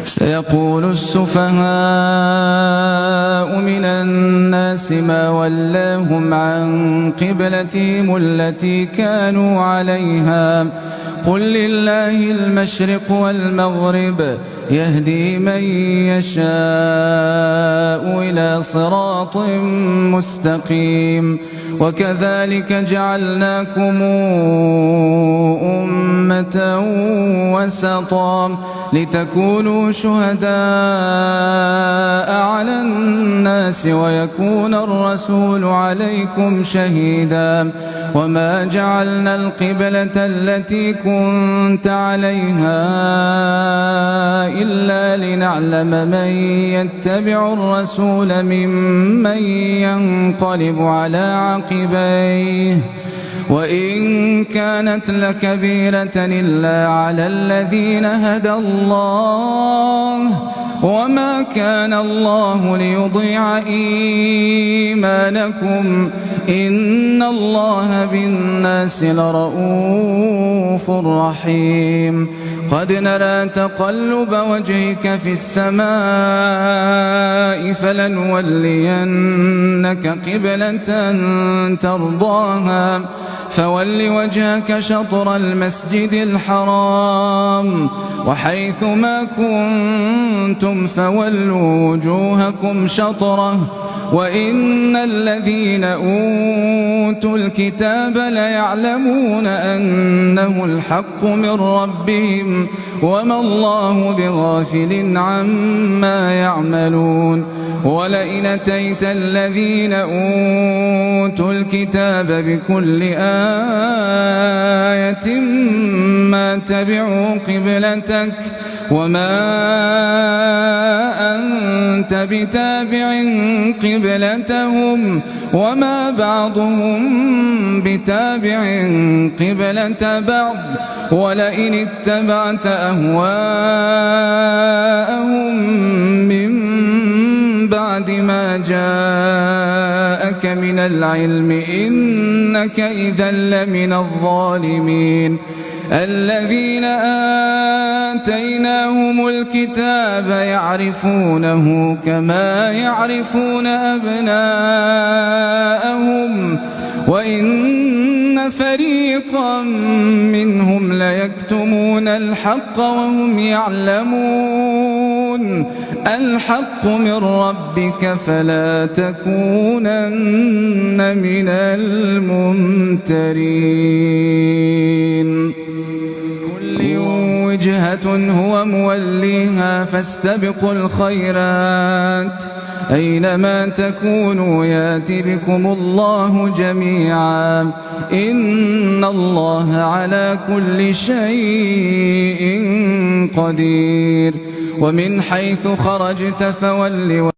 سيقول السفهاء من الناس ما ولاهم عن قبلتهم التي كانوا عليها قل لله المشرق والمغرب يهدي من يشاء إلى صراط مستقيم وكذلك جعلناكم أمة وسطا لتكونوا شهداء على الناس ويكون الرسول عليكم شهيدا وما جعلنا القبلة التي كنت عليها إلا لنعلم من يتبع الرسول ممن ينقلب على عقبيه وإن كانت لكبيرة إلا على الذين هدى الله وما كان الله ليضيع إيمانكم إن الله بالناس لرؤوف رحيم قد نرى تقلب وجهك في السماء فلنولينك قبلة ترضاها فول وجهك شطر المسجد الحرام وحيث ما كنتم فولوا وجوهكم شطره وإن الذين أوتوا الكتاب ليعلمون أنه الحق من ربهم وما الله بغافل عما يعملون ولئن أتيت الذين أوتوا الكتاب بكل آية ما تبعوا قبلتك وما أنت بتابع قبلتهم وما بعضهم بتابع قبلة بعض ولئن اتبعت أهواءهم من بعد ما جاءك من العلم إنك إذا لمن الظالمين الذين آتيناهم الكتاب يعرفونه كما يعرفون أبناءهم وإن فريقا منهم ليكتمون الحق وهم يعلمون الحق من ربك فلا تكونن من الممترين كل وجهة هو موليها فاستبقوا الخيرات أينما تكونوا يات بكم الله جميعا إن الله على كل شيء قدير ومن حيث خرجت فول